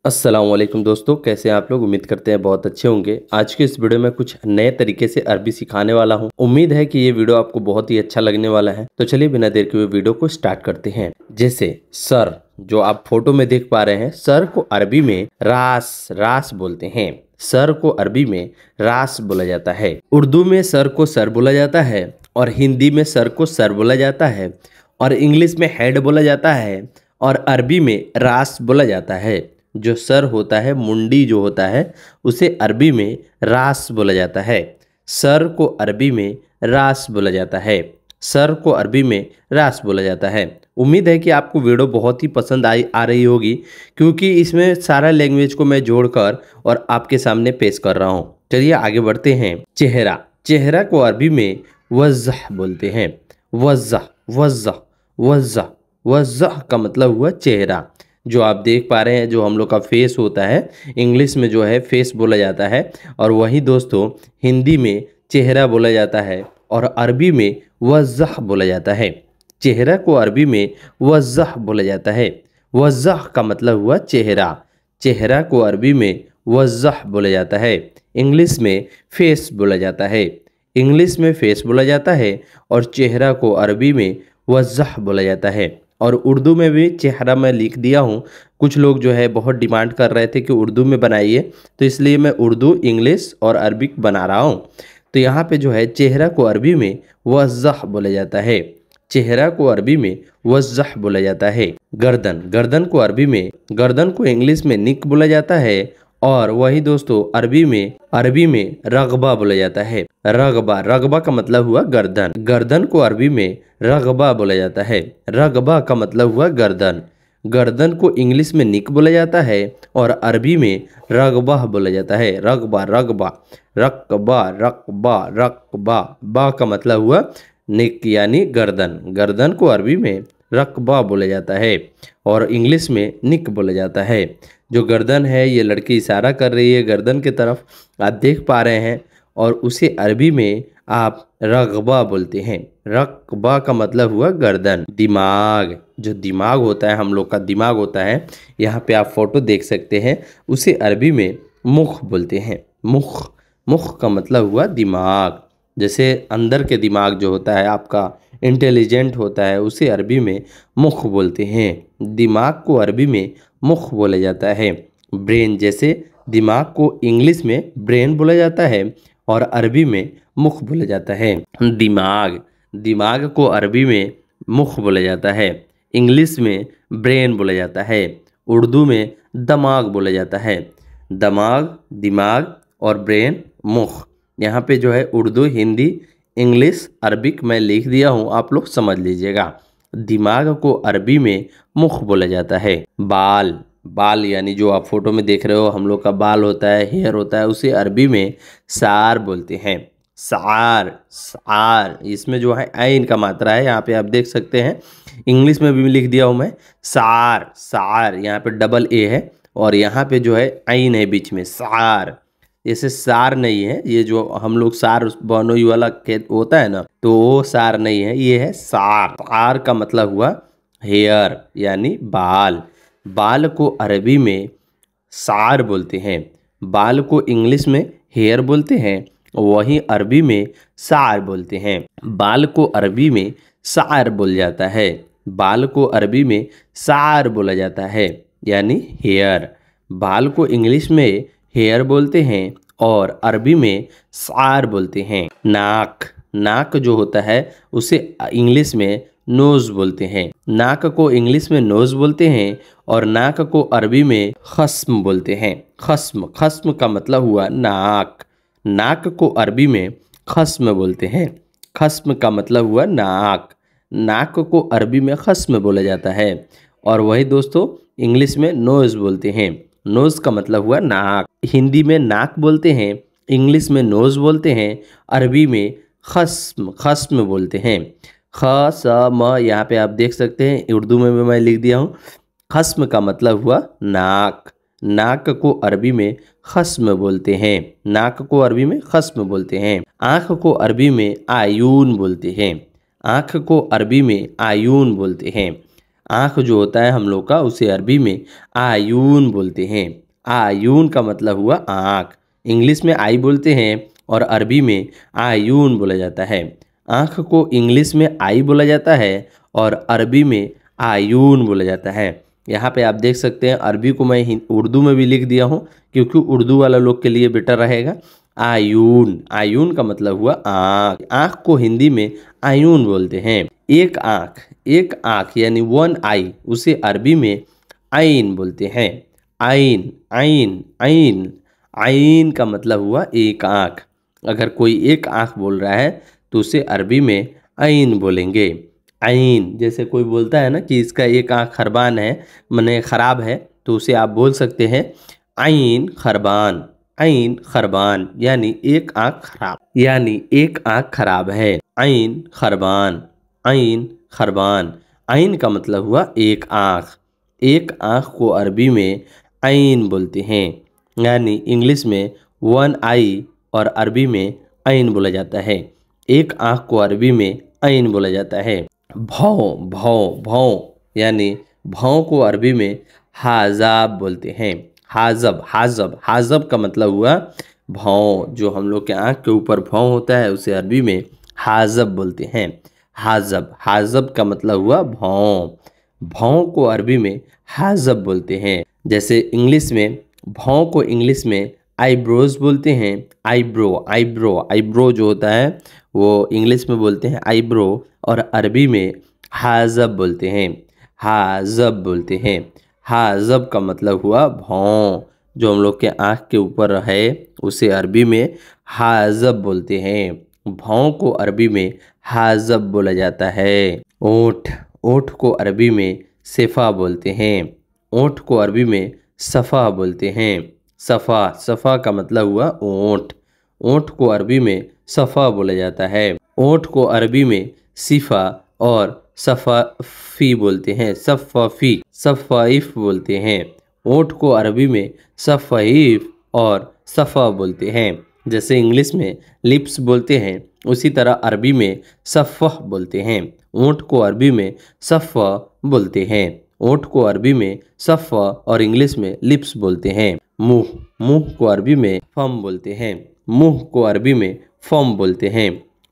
अस्सलाम वालेकुम दोस्तों, कैसे हैं आप लोग। उम्मीद करते हैं बहुत अच्छे होंगे। आज के इस वीडियो में कुछ नए तरीके से अरबी सिखाने वाला हूं। उम्मीद है कि ये वीडियो आपको बहुत ही अच्छा लगने वाला है। तो चलिए बिना देर के हुए वीडियो को स्टार्ट करते हैं। जैसे सर, जो आप फोटो में देख पा रहे हैं, सर को अरबी में रास रास बोलते हैं। सर को अरबी में रास बोला जाता है। उर्दू में सर को सर बोला जाता है और हिंदी में सर को सर बोला जाता है और इंग्लिश में हेड बोला जाता है और अरबी में रास बोला जाता है। जो सर होता है, मुंडी जो होता है, उसे अरबी में रास बोला जाता है। सर को अरबी में रास बोला जाता है। सर को अरबी में रास बोला जाता है। उम्मीद है कि आपको वीडियो बहुत ही पसंद आ रही होगी, क्योंकि इसमें सारा लैंग्वेज को मैं जोड़कर और आपके सामने पेश कर रहा हूँ। चलिए आगे बढ़ते हैं। चेहरा, चेहरा को अरबी में वज़्ह बोलते हैं। वज़्ह वज़्ह वज़्ह वज़्ह का मतलब हुआ चेहरा। जो आप देख पा रहे हैं, जो हम लोग का फेस होता है, इंग्लिश में जो है फेस बोला जाता है, और वही दोस्तों हिंदी में चेहरा बोला जाता है और अरबी में वज़्ह बोला जाता है। चेहरा को अरबी में वज़्ह बोला जाता है। वज़्ह का मतलब हुआ चेहरा। चेहरा को अरबी में वज़्ह बोला जाता है। इंग्लिश में फेस बोला जाता है। इंग्लिश में फेस बोला जाता है और चेहरा को अरबी में वज़्ह बोला जाता है। और उर्दू में भी चेहरा मैं लिख दिया हूँ। कुछ लोग जो है बहुत डिमांड कर रहे थे कि उर्दू में बनाइए, तो इसलिए मैं उर्दू, इंग्लिश और अरबिक बना रहा हूँ। तो यहाँ पे जो है चेहरा को अरबी में वज़्ह बोला जाता है। चेहरा को अरबी में वज़्ह बोला जाता है। गर्दन, गर्दन को अरबी में, गर्दन को इंग्लिश में निक बोला जाता है और वही दोस्तों अरबी में रगबा बोला जाता है। रगबा, रगबा का मतलब हुआ गर्दन। गर्दन को अरबी में रगबा बोला जाता है। रगबा का मतलब हुआ गर्दन। गर्दन को इंग्लिश में निक बोला जाता है और अरबी में रगबा बोला जाता है। रगबा रगबा रकबा रकबा रकबा, बा का मतलब हुआ निक यानी गर्दन। गर्दन को अरबी में रकबा बोला जाता है और इंग्लिश में निक बोला जाता है। जो गर्दन है, ये लड़की इशारा कर रही है गर्दन की तरफ, आप देख पा रहे हैं, और उसे अरबी में आप रगबा बोलते हैं। रकबा का मतलब हुआ गर्दन। दिमाग, जो दिमाग होता है, हम लोग का दिमाग होता है, यहाँ पे आप फोटो देख सकते हैं, उसे अरबी में मुख बोलते हैं। मुख, मुख का मतलब हुआ दिमाग। जैसे अंदर के दिमाग जो होता है आपका, इंटेलिजेंट होता है, उसे अरबी में मुख बोलते हैं। दिमाग को अरबी में मुख बोला जाता है। ब्रेन, जैसे दिमाग को इंग्लिश में ब्रेन बोला जाता है और अरबी में मुख बोला जाता है। दिमाग, दिमाग को अरबी में मुख बोला जाता है। इंग्लिश में ब्रेन बोला जाता है। उर्दू में दमाग बोला जाता है। दमाग, दिमाग और ब्रेन, मुख। यहाँ पे जो है उर्दू, हिंदी, इंग्लिश, अरबिक मैं लिख दिया हूँ, आप लोग समझ लीजिएगा। दिमाग को अरबी में मुख बोला जाता है। बाल, बाल यानी जो आप फोटो में देख रहे हो, हम लोग का बाल होता है, हेयर होता है, उसे अरबी में सार बोलते हैं। सार, सार, इसमें जो है आइन का मात्रा है, यहाँ पे आप देख सकते हैं। इंग्लिश में भी लिख दिया हूँ मैं, सार सार, यहाँ पे डबल ए है और यहाँ पे जो है आइन है बीच में, सार। जैसे सार नहीं है, ये जो हम लोग सार बनोई वाला खेत होता है ना, तो वो सार नहीं है, ये है सार। सार का मतलब हुआ हेयर यानी बाल। बाल को अरबी में सार बोलते हैं। बाल को इंग्लिश में हेयर बोलते हैं, वहीं अरबी में सार बोलते हैं। बाल को अरबी में सार बोल जाता है। बाल को अरबी में सार बोला जाता है यानी हेयर। बाल को इंग्लिश में हेयर बोलते हैं और अरबी में सार बोलते हैं। नाक, नाक जो होता है उसे इंग्लिश में नोज़ बोलते हैं। नाक को इंग्लिश में नोज़ बोलते हैं और नाक को अरबी में खस्म बोलते हैं। खस्म, खस्म का मतलब हुआ नाक। नाक को अरबी में खस्म बोलते हैं। खस्म का मतलब हुआ नाक। नाक को अरबी में खस्म बोला जाता है और वही दोस्तों इंग्लिश में नोज़ बोलते हैं। नोज़ का मतलब हुआ नाक। हिंदी में नाक बोलते हैं, इंग्लिश में नोज़ बोलते हैं, अरबी में खस्म, खस्म बोलते हैं। खस्म, यहाँ पे आप देख सकते हैं, उर्दू में भी मैं लिख दिया हूँ। खस्म का मतलब हुआ नाक। नाक को अरबी में खस्म बोलते हैं। नाक को अरबी में खस्म बोलते हैं। आँख को अरबी में आयून बोलते हैं। आँख को अरबी में आयून बोलते हैं। आँख जो होता है हम लोग का, उसे अरबी में आयून बोलते हैं। आयून का मतलब हुआ आँख। इंग्लिश में आई बोलते हैं और अरबी में आयून बोला जाता है। आँख को इंग्लिश में आई बोला जाता है और अरबी में आयून बोला जाता है। यहाँ पे आप देख सकते हैं, अरबी को मैं उर्दू में भी लिख दिया हूँ क्योंकि उर्दू वाला लोग के लिए बेटर रहेगा। आयून, आयून का मतलब हुआ आँख। आँख को हिंदी में आयून बोलते हैं। एक आँख, एक आँख यानी वन आई, उसे अरबी में आइन बोलते हैं। आइन, आइन, आइन। आइन का मतलब हुआ एक आँख। अगर कोई एक आँख बोल रहा है तो उसे अरबी में आइन बोलेंगे। आइन, जैसे कोई बोलता है ना कि इसका एक आँख खरबान है, माने ख़राब है, तो उसे आप बोल सकते हैं आइन खरबान। आइन खरबान यानी एक आँख खराब, यानी एक आँख खराब है। आइन खरबान, आइन खरबान। आइन का मतलब हुआ एक आँख। एक आँख को अरबी में आइन बोलते हैं, यानी इंग्लिश में वन आई और अरबी में आइन बोला जाता है। एक आँख को अरबी में आइन बोला जाता है। भौं, भौं, भौं यानी भौं को अरबी में हाजाब बोलते हैं। हाजब, हाजब, हाजब का मतलब हुआ भौं। जो हम लोग के आँख के ऊपर भौं होता है उसे अरबी में हाजब बोलते हैं। हाजब, हाजब का मतलब हुआ भौं। भौं को अरबी में हाजब बोलते हैं। जैसे इंग्लिश में भौं को इंग्लिश में आईब्रोज बोलते हैं। आईब्रो, आईब्रो, आईब्रो जो होता है वो इंग्लिश में बोलते हैं आईब्रो और अरबी में हाजब बोलते हैं। हाजब बोलते हैं। हाजब का मतलब हुआ भौं। जो हम लोग के आँख के ऊपर है उसे अरबी में हाजब बोलते हैं। भौं को अरबी में हाजब बोला जाता है। ओठ, ओठ को अरबी में सिफा बोलते हैं। ओठ को अरबी में सफ़ा बोलते हैं। सफ़ा, सफ़ा का मतलब हुआ ओठ। ओठ को अरबी में सफ़ा बोला जाता है। ओठ को अरबी में सिफा और सफ़ाफ़ी बोलते हैं। सफ़ाफ़ी, सफ़ाइफ़ बोलते हैं। ओठ को अरबी में सफ़ाइफ़ और सफ़ा बोलते हैं। जैसे इंग्लिश में लिप्स बोलते हैं उसी तरह अरबी में सफ़ह बोलते हैं। ओठ को अरबी में सफ़ा बोलते हैं। ओठ को अरबी में सफ़ा और इंग्लिश में लिप्स बोलते हैं। मुंह, मुंह को अरबी में फम बोलते हैं। मुंह को अरबी में फम बोलते हैं।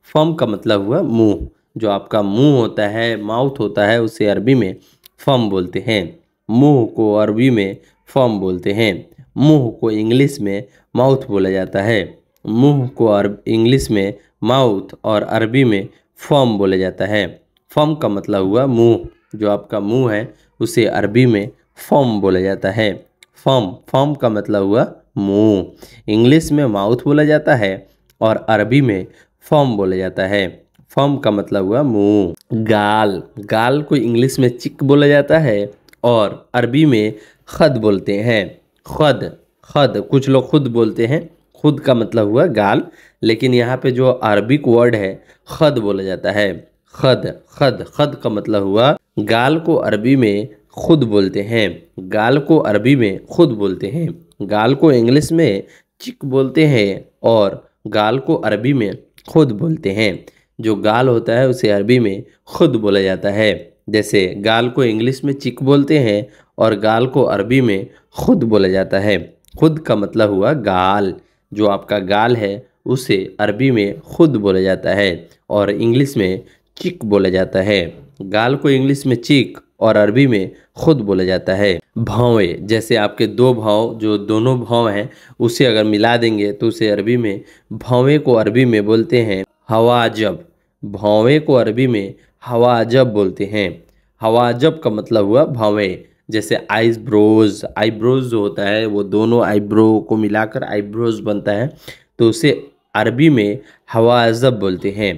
फम का मतलब हुआ मुंह। जो आपका मुंह होता है, माउथ होता है, उसे अरबी में फम बोलते हैं। मुंह को अरबी में फम बोलते हैं। मुंह को इंग्लिश में माउथ बोला जाता है। मुंह को इंग्लिश में माउथ और अरबी में फम बोला जाता है। फम का मतलब हुआ मुंह। जो आपका मुंह है उसे अरबी में फम बोला जाता है। फम, फम का मतलब हुआ मुंह। इंग्लिश में माउथ बोला जाता है और अरबी में फम बोला जाता है। फम का मतलब हुआ मुंह। गाल, गाल को इंग्लिश में चिक बोला जाता है और अरबी में खद बोलते हैं। खद, खद, कुछ लोग खुद बोलते हैं। खुद का मतलब हुआ गाल, लेकिन यहाँ पे जो अरबिक वर्ड है खद बोला जाता है। खद, खद, खद का मतलब हुआ गाल को अरबी में खुद बोलते हैं। गाल को अरबी में खुद बोलते हैं। गाल को इंग्लिश में चिक बोलते हैं और गाल को अरबी में खुद बोलते हैं। जो गाल होता है उसे अरबी में खुद बोला जाता है। जैसे गाल को इंग्लिश में चिक बोलते हैं और गाल को अरबी में खुद बोला जाता है। खुद का मतलब हुआ गाल। जो आपका गाल है उसे अरबी में खुद बोला जाता है और इंग्लिश में चिक बोला जाता है। गाल को इंग्लिश में चिक और अरबी में खुद बोला जाता है। भौवें, जैसे आपके दो भाव, जो दोनों भाव हैं उसे अगर मिला देंगे तो उसे अरबी में भौवें को अरबी में बोलते हैं हवाजब। भौवें को अरबी में हवाजब बोलते हैं। हवाजब का मतलब हुआ भौवें। जैसे आईब्रोज, आईब्रोज जो होता है वो दोनों आईब्रो को मिलाकर आईब्रोज बनता है, तो उसे अरबी में हवाजब बोलते हैं।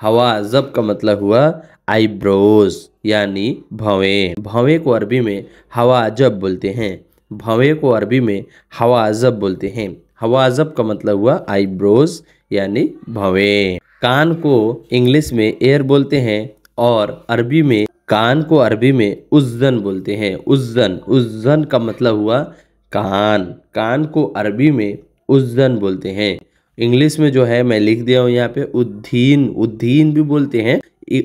हवाजब का मतलब हुआ आईब्रोज यानी भौवें। भौवें को अरबी में हवाजब बोलते हैं। भौवें को अरबी में हवाजब बोलते हैं। हवाजब का मतलब हुआ आईब्रोज यानी भौवें। कान को इंग्लिश में एयर बोलते हैं और अरबी में कान को अरबी में उज्जन बोलते हैं। उज्जन, उज्जन का मतलब हुआ कान। कान को अरबी में उज्जन बोलते हैं। इंग्लिश में जो है मैं लिख दिया हूँ यहाँ पे उद्दीन, उद्दीन भी बोलते हैं।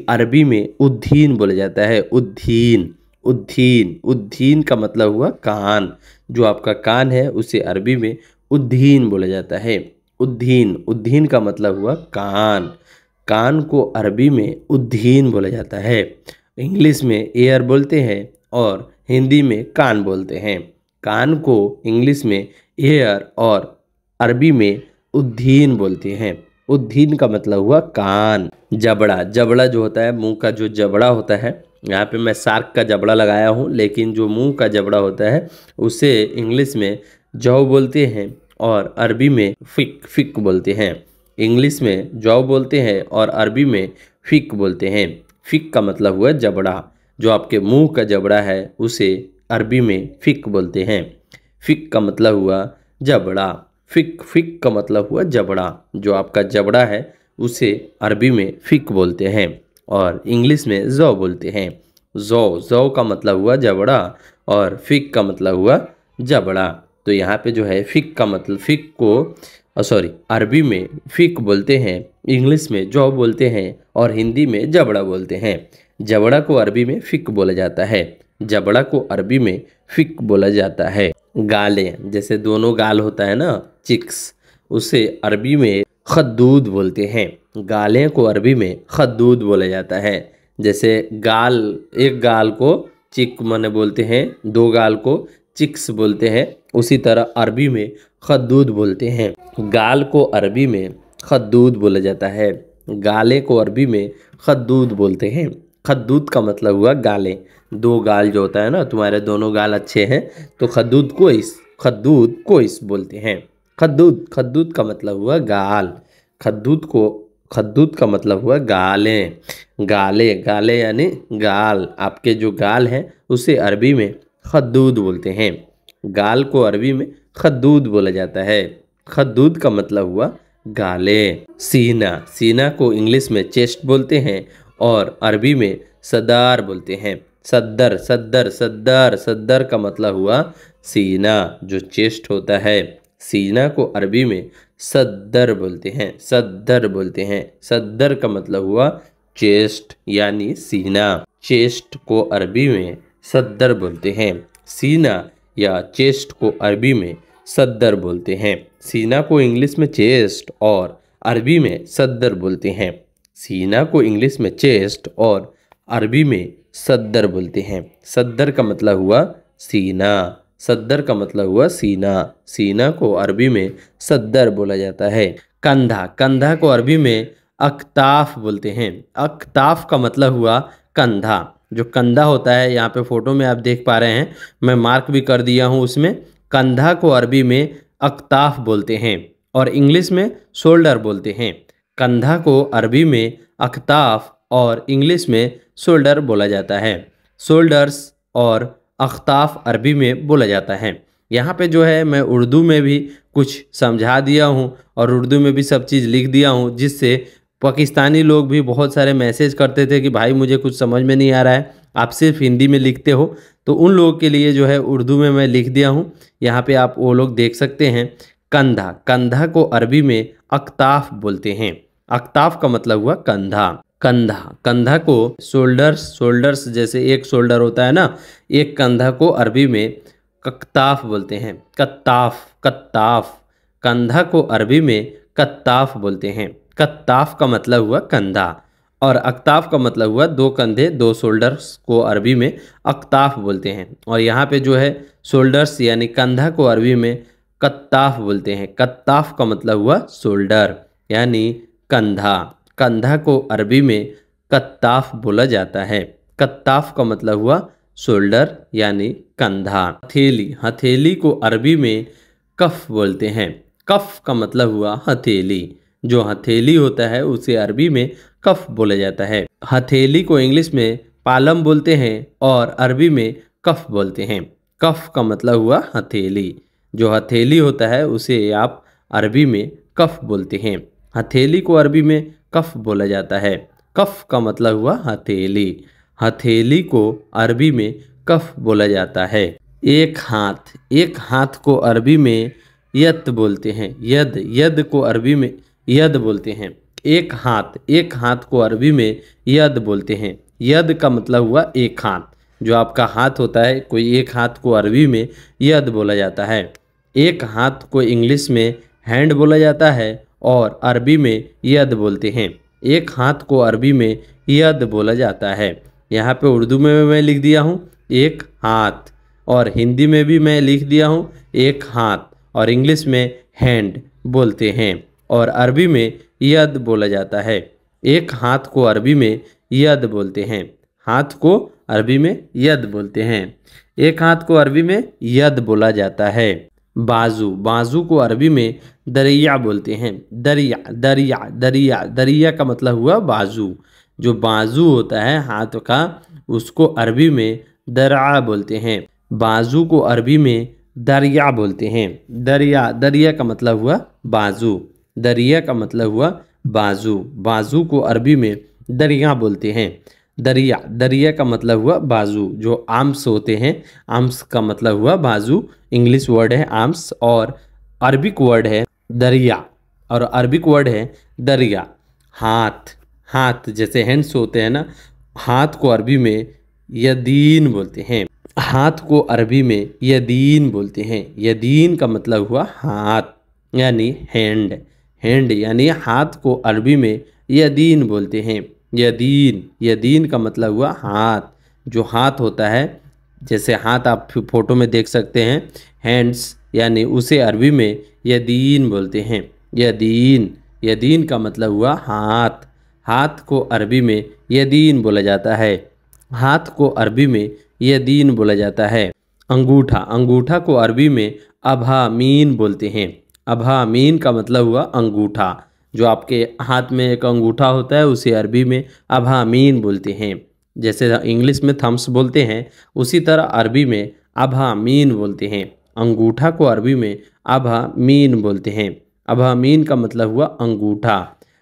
अरबी में उद्दीन बोला जाता है। उद्दीन, उद्दीन। उद्दीन का मतलब हुआ कान। जो आपका कान है उसे अरबी में उद्दीन बोला जाता है। उद्दीन। उद्दीन का मतलब हुआ कान। कान को अरबी में उद्दीन बोला जाता है। इंग्लिश में एयर बोलते हैं और हिंदी में कान बोलते हैं। कान को इंग्लिश में एयर और अरबी में उद्दीन बोलते हैं। उद्दीन का मतलब हुआ कान। जबड़ा। जबड़ा जो होता है, मुंह का जो जबड़ा होता है, यहाँ पे मैं शार्क का जबड़ा लगाया हूँ, लेकिन जो मुंह का जबड़ा होता है उसे इंग्लिश में जौ बोलते हैं और अरबी में फिक बोलते हैं। इंग्लिश में जौ बोलते हैं और अरबी में फिक बोलते हैं। फिक का मतलब हुआ जबड़ा। जो आपके मुंह का जबड़ा है उसे अरबी में फिक बोलते हैं। फिक का मतलब हुआ जबड़ा। फिक का मतलब हुआ जबड़ा। जो आपका जबड़ा है उसे अरबी में फिक बोलते हैं और इंग्लिश में जौ बोलते हैं। जौ का मतलब हुआ जबड़ा और फिक का मतलब हुआ जबड़ा। तो यहाँ पे जो है फिक का मतलब, फिक को अरबी में फिक बोलते हैं, इंग्लिश में जौ बोलते हैं और हिंदी में जबड़ा बोलते हैं। जबड़ा को अरबी में फिक बोला जाता है। जबड़ा को अरबी में फिक बोला जाता है। गालें, जैसे दोनों गाल होता है ना, चिक्स, उसे अरबी में खद्दूद बोलते हैं। गालें को अरबी में खद्दूद बोला जाता है। जैसे गाल, एक गाल को चिक माने बोलते हैं, दो गाल को चिक्स बोलते हैं, उसी तरह अरबी में खद्दूद बोलते हैं। गाल को अरबी में खद्दूद बोला जाता है। गाले को अरबी में खद्दूद बोलते हैं। खद्दूद का मतलब हुआ गालें। दो गाल जो होता है ना, तुम्हारे दोनों गाल अच्छे हैं तो खद्दूद को इस बोलते हैं। खद्दूद का मतलब हुआ गाल। खद्दूद का मतलब हुआ गालें। गाले यानी गाल। आपके जो गाल हैं उसे अरबी में खद्दूद बोलते हैं। गाल को अरबी में खद्दूद बोला जाता है। खद्दूद का मतलब हुआ गाले। सीना को इंग्लिश में चेस्ट बोलते हैं और अरबी में सदार बोलते हैं। सद्दर का मतलब हुआ सीना, जो चेस्ट होता है। सीना को अरबी में सद्दर बोलते हैं। सद्दर का मतलब हुआ चेस्ट यानी सीना। चेस्ट को अरबी में सद्दर बोलते हैं। सीना या चेस्ट को अरबी में सद्दर बोलते हैं। सीना को इंग्लिश में चेस्ट और अरबी में सद्दर बोलते हैं। सीना को इंग्लिश में चेस्ट और अरबी में सद्दर बोलते हैं। सद्दर का मतलब हुआ सीना। सीना को अरबी में सद्दर बोला जाता है। कंधा को अरबी में अक्ताफ बोलते हैं। अक्ताफ का मतलब हुआ कंधा। जो कंधा होता है, यहाँ पे फोटो में आप देख पा रहे हैं, मैं मार्क भी कर दिया हूँ उसमें। कंधा को अरबी में अक्ताफ बोलते हैं और इंग्लिश में शोल्डर बोलते हैं। कंधा को अरबी में अक्ताफ और इंग्लिश में शोल्डर बोला जाता है। शोल्डर्स और अख्ताफ अरबी में बोला जाता है। यहाँ पे जो है मैं उर्दू में भी कुछ समझा दिया हूँ और उर्दू में भी सब चीज़ लिख दिया हूँ, जिससे पाकिस्तानी लोग भी बहुत सारे मैसेज करते थे कि भाई मुझे कुछ समझ में नहीं आ रहा है, आप सिर्फ हिंदी में लिखते हो। तो उन लोगों के लिए जो है उर्दू में मैं लिख दिया हूँ, यहाँ पे आप वो लोग देख सकते हैं। कंधा को अरबी में अक्ताफ बोलते हैं। अक्ताफ का मतलब हुआ कंधा। कंधा को शोल्डर्स जैसे एक शोल्डर होता है ना, एक कंधा को अरबी में कत्ताफ बोलते हैं। कत्ताफ। कंधा को अरबी में कत्ताफ बोलते हैं। कत्ताफ का मतलब हुआ कंधा और अक्ताफ का मतलब हुआ दो कंधे, दो शोल्डर्स को अरबी में अक्ताफ बोलते हैं। और यहाँ पे जो है शोल्डर्स यानी कंधा को अरबी में कत्ताफ बोलते हैं। कत्ताफ का मतलब हुआ शोल्डर यानी कंधा। कंधा को अरबी में कत्ताफ बोला जाता है। कत्ताफ का मतलब हुआ शोल्डर यानी कंधा। हथेली को अरबी में कफ बोलते हैं। कफ का मतलब हुआ हथेली। जो हथेली होता है उसे अरबी में कफ बोला जाता है। हथेली को इंग्लिश में पालम बोलते हैं और अरबी में कफ बोलते हैं। कफ का मतलब हुआ हथेली। जो हथेली होता है उसे आप अरबी में कफ बोलते हैं। हथेली को अरबी में कफ बोला जाता है। कफ का मतलब हुआ हथेली। हथेली को अरबी में कफ बोला जाता है। एक हाथ को अरबी में यद बोलते हैं। यद को अरबी में यद बोलते हैं। एक हाथ को अरबी में यद बोलते हैं। यद का मतलब हुआ एक हाथ। जो आपका हाथ होता है, कोई एक हाथ को अरबी में यद बोला जाता है। एक हाथ को इंग्लिश में हैंड बोला जाता है और अरबी में यद बोलते हैं। एक हाथ को अरबी में यद बोला जाता है। यहाँ पे उर्दू में मैं लिख दिया हूँ एक हाथ, और हिंदी में भी मैं लिख दिया हूँ एक हाथ, और इंग्लिश में हैंड बोलते हैं और अरबी में यद बोला जाता है। एक हाथ को अरबी में यद बोलते हैं। हाथ को अरबी में यद बोलते हैं। एक हाथ को अरबी में यद बोला जाता है। बाजू, बाजू को अरबी में दरिया बोलते हैं। दरिया दरिया दरिया, दरिया का मतलब हुआ बाजू। जो बाजू होता है हाथ का, उसको अरबी में दरा बोलते हैं। बाजू को अरबी में दरिया बोलते हैं। दरिया, दरिया का मतलब हुआ बाजू। दरिया का मतलब हुआ बाजू। बाजू को अरबी में दरिया बोलते हैं। दरिया, दरिया का मतलब हुआ बाजू। जो आर्म्स होते हैं, आर्म्स का मतलब हुआ बाजू। इंग्लिश वर्ड है आर्म्स और अरबिक वर्ड है दरिया, और अरबिक वर्ड है दरिया। हाथ, हाथ जैसे हैंड्स होते हैं ना, हाथ को अरबी में यदीन बोलते हैं। हाथ को अरबी में यदीन बोलते हैं। यदीन का मतलब हुआ हाथ यानी हैंड। हैंड यानी हाथ को अरबी में यदीन बोलते हैं। यदीन, यदीन का मतलब हुआ हाथ। जो हाथ होता है, जैसे हाथ आप फोटो में देख सकते हैं हैंड्स, यानी उसे अरबी में यदीन बोलते हैं। यदीन, यदीन का मतलब हुआ हाथ। हाथ को अरबी में यदीन बोला जाता है। हाथ को अरबी में यदीन बोला जाता है। अंगूठा, अंगूठा को अरबी में अभामीन बोलते हैं। अभामीन का मतलब हुआ अंगूठा। जो आपके हाथ में एक अंगूठा होता है, उसे अरबी में अभामीन बोलते हैं। जैसे इंग्लिश में थम्स बोलते हैं, उसी तरह अरबी में अभामीन बोलते हैं। अंगूठा को अरबी में अभामीन बोलते हैं। अभामीन का मतलब हुआ अंगूठा।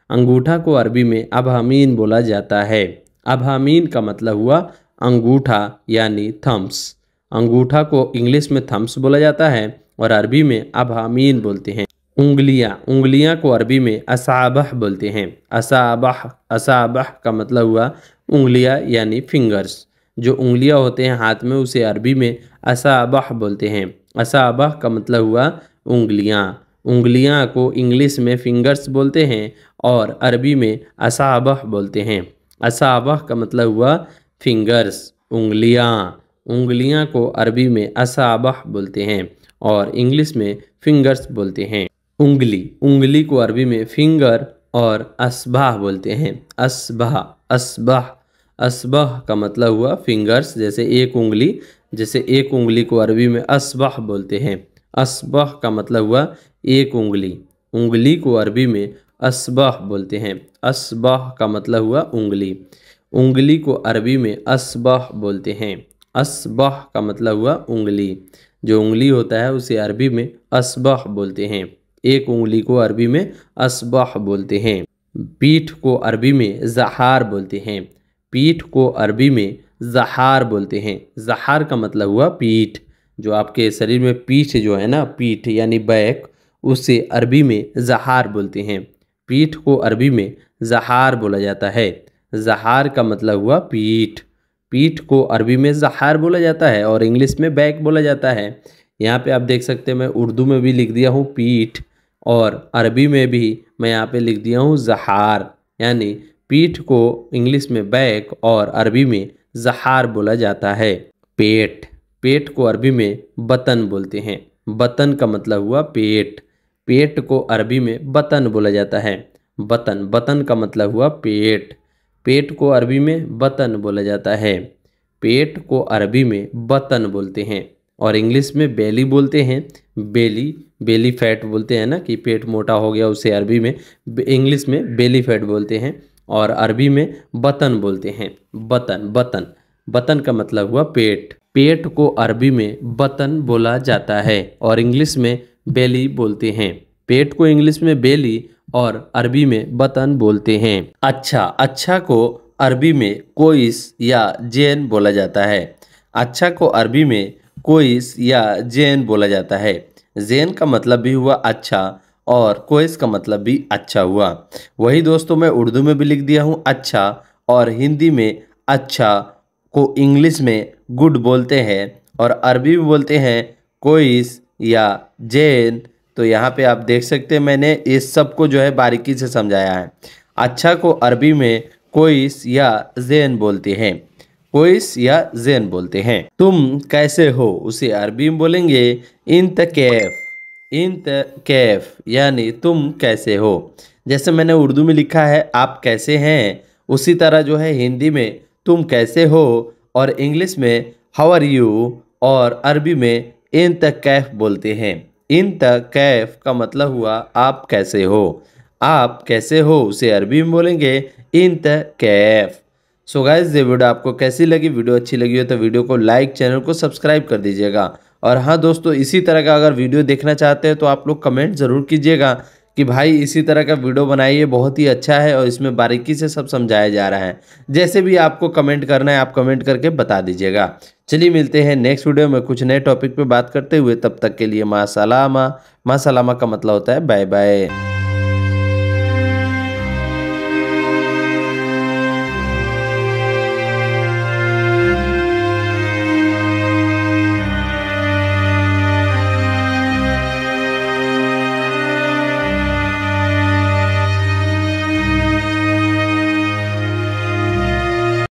अंगूठा को अरबी में अभामीन बोला जाता है। अभामीन का मतलब हुआ अंगूठा यानी थम्स। अंगूठा को इंग्लिश में थम्स बोला जाता है और अरबी में अभामीन बोलते हैं। उंगलियां, उंगलियां को अरबी में असाबह बोलते हैं। असाबह, असाबह का मतलब हुआ उंगलियां यानी फिंगर्स। जो उंगलियां होते हैं हाथ में, उसे अरबी में असाबह बोलते हैं। असाबह का मतलब हुआ उंगलियां। उंगलियां को इंग्लिश में फिंगर्स बोलते हैं और अरबी में असाबह बोलते हैं। असाबह का मतलब हुआ फिंगर्स, उंगलियां। उंगलियां को अरबी में असाबह बोलते हैं और इंग्लिश में फिंगर्स बोलते हैं। उंगली, उंगली को अरबी में फिंगर और असबाह बोलते हैं। असबाह, असबाह, असबाह का मतलब हुआ फिंगर्स। जैसे एक उंगली, जैसे एक उंगली को अरबी में असबाह बोलते हैं। असबाह का मतलब हुआ एक उंगली। उंगली को अरबी में असबाह बोलते हैं। असबाह का मतलब हुआ उंगली। उंगली को अरबी में असबाह बोलते हैं। असबाह का मतलब हुआ उंगली। जो उंगली होता है उसे अरबी में असबाह बोलते हैं। एक उंगली को अरबी में असबाह बोलते हैं। पीठ को अरबी में ज़हार बोलते हैं। पीठ को अरबी में ज़हार बोलते हैं। ज़हार का मतलब हुआ पीठ। जो आपके शरीर में पीठ जो है ना, पीठ यानी बैक, उसे अरबी में ज़हार बोलते हैं। पीठ को अरबी में ज़हार बोला जाता है। ज़हार का मतलब हुआ पीठ। पीठ को अरबी में ज़हार बोला जाता है और इंग्लिश में बैक बोला जाता है। यहाँ पे आप देख सकते हैं, मैं उर्दू में भी लिख दिया हूँ पीठ और अरबी में भी मैं यहाँ पे लिख दिया हूँ ज़हार। यानी पीठ को इंग्लिश में बैक और अरबी में ज़हार बोला जाता है। पेट, पेट को अरबी में बतन बोलते हैं। बतन का मतलब हुआ पेट। पेट को अरबी में बतन बोला जाता है। बतन, बतन का मतलब हुआ पेट। पेट को अरबी में बतन बोला जाता है। पेट को अरबी में बतन बोलते हैं और इंग्लिश में बेली बोलते हैं। बेली, बेली फैट बोलते हैं ना, कि पेट मोटा हो गया, उसे अरबी में इंग्लिश में बेली फैट बोलते हैं और अरबी में बतन बोलते हैं। बतन, बतन, बतन का मतलब हुआ पेट। पेट को अरबी में बतन बोला जाता है और इंग्लिश में बेली बोलते हैं। पेट को इंग्लिश में बेली और अरबी में बतन बोलते हैं। अच्छा, अच्छा को अरबी में कोइस या जैन बोला जाता है। अच्छा को अरबी में कोइस या जैन बोला जाता है। जैन का मतलब भी हुआ अच्छा और कोइस का मतलब भी अच्छा हुआ। वही दोस्तों मैं उर्दू में भी लिख दिया हूँ अच्छा और हिंदी में अच्छा को इंग्लिश में गुड बोलते हैं और अरबी में बोलते हैं कोइस या जैन। तो यहाँ पे आप देख सकते हैं मैंने इस सब को जो है बारीकी से समझाया है। अच्छा को अरबी में कोइस या जैन बोलते हैं, कोइस या जैन बोलते हैं। तुम कैसे हो उसे अरबी में बोलेंगे इंत कैफ, इंत कैफ यानी तुम कैसे हो। जैसे मैंने उर्दू में लिखा है आप कैसे हैं, उसी तरह जो है हिंदी में तुम कैसे हो और इंग्लिश में हाउ आर यू और अरबी में इंत कैफ बोलते हैं। इंत कैफ का मतलब हुआ आप कैसे हो, आप कैसे हो उसे अरबी में बोलेंगे इंत कैफ। सो गाइस ये वीडियो आपको कैसी लगी, वीडियो अच्छी लगी हो तो वीडियो को लाइक, चैनल को सब्सक्राइब कर दीजिएगा। और हाँ दोस्तों, इसी तरह का अगर वीडियो देखना चाहते हैं तो आप लोग कमेंट ज़रूर कीजिएगा कि भाई इसी तरह का वीडियो बनाइए, बहुत ही अच्छा है और इसमें बारीकी से सब समझाया जा रहा है। जैसे भी आपको कमेंट करना है आप कमेंट करके बता दीजिएगा। चलिए मिलते हैं नेक्स्ट वीडियो में कुछ नए टॉपिक पे बात करते हुए, तब तक के लिए माँ सलामा। माँ सलामा का मतलब होता है बाय बाय।